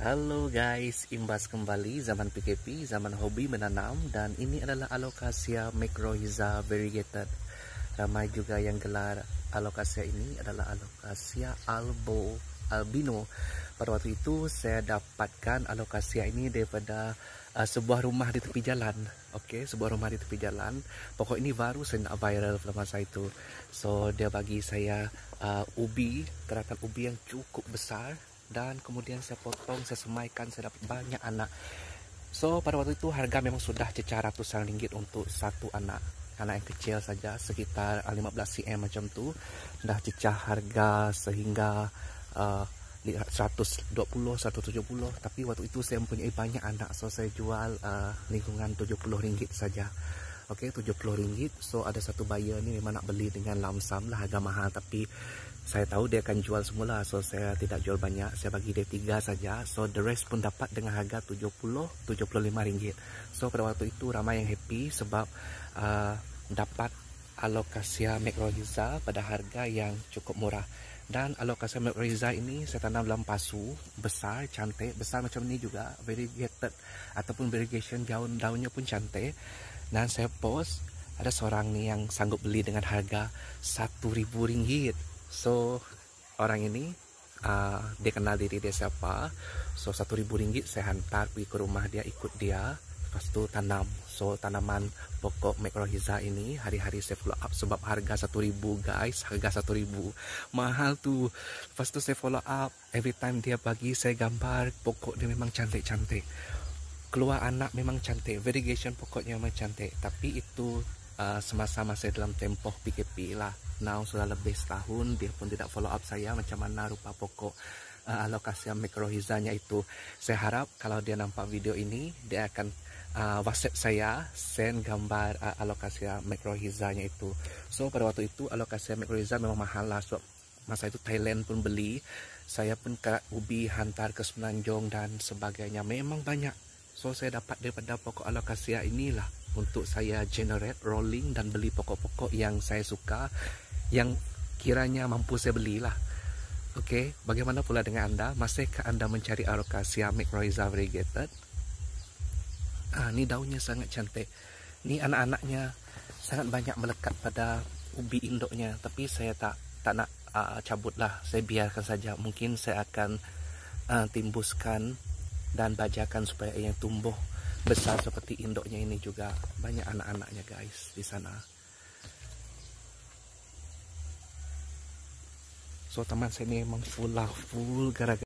Halo guys, imbas kembali zaman PKP, zaman hobi menanam, dan ini adalah Alocasia macrorhiza variegated. Ramai juga yang gelar Alocasia ini adalah Alocasia albino. Pada waktu itu saya dapatkan Alocasia ini daripada sebuah rumah di tepi jalan. Okey, sebuah rumah di tepi jalan. Pokok ini baru saya nak viral pada masa itu. So dia bagi saya ubi, gerakan ubi yang cukup besar. Dan kemudian saya potong, saya semaikan, saya dapat banyak anak. So pada waktu itu harga memang sudah cecah ratusan ringgit untuk satu anak. Anak yang kecil saja sekitar 15 cm macam tu. Dah cecah harga sehingga 120, 170. Tapi waktu itu saya mempunyai banyak anak. So saya jual lingkungan 70 ringgit saja. Okey, 70 ringgit. So ada satu buyer ni memang nak beli dengan lamsam lah, harga mahal. Tapi saya tahu dia akan jual semula. So saya tidak jual banyak, saya bagi dia 3 saja. So the rest pun dapat dengan harga 75 ringgit. So pada waktu itu ramai yang happy sebab dapat Alocasia macrorhiza pada harga yang cukup murah. Dan Alocasia macrorhiza ini saya tanam dalam pasu besar, cantik, besar macam ni juga, variegated ataupun variegation, daunnya pun cantik. Dan saya post, ada seorang ni yang sanggup beli dengan harga RM1,000. So orang ini dia kenal diri dia siapa. So RM1,000 saya hantar pergi ke rumah dia, ikut dia, lepas tu tanam. So tanaman pokok macrorhiza ini hari-hari saya follow up sebab harga RM1,000 guys, harga RM1,000 mahal tu. Lepas tu saya follow up, every time dia bagi saya gambar pokok dia memang cantik-cantik, keluar anak memang cantik, variegation pokoknya memang cantik. Tapi itu semasa saya dalam tempoh PKP lah. Now sudah lebih setahun, dia pun tidak follow up saya macam mana rupa pokok Alocasia macrorhizanya itu. Saya harap kalau dia nampak video ini, dia akan WhatsApp saya, send gambar Alocasia macrorhizanya itu. So pada waktu itu Alocasia macrorhiza memang mahal lah. So masa itu Thailand pun beli, saya pun kerat ubi hantar ke Semenanjung dan sebagainya, memang banyak. So saya dapat daripada pokok Alocasia inilah untuk saya generate, rolling dan beli pokok-pokok yang saya suka, yang kiranya mampu saya belilah. Okey, bagaimana pula dengan anda? Masihkah anda mencari Alocasia macrorhiza variegated? Ni daunnya sangat cantik. Ni anak-anaknya sangat banyak melekat pada ubi induknya, tapi saya tak nak cabut lah. Saya biarkan saja. Mungkin saya akan timbuskan dan bajakan supaya ia tumbuh besar seperti induknya ini juga. Banyak anak-anaknya guys di sana. So teman saya ni memang full gara-gara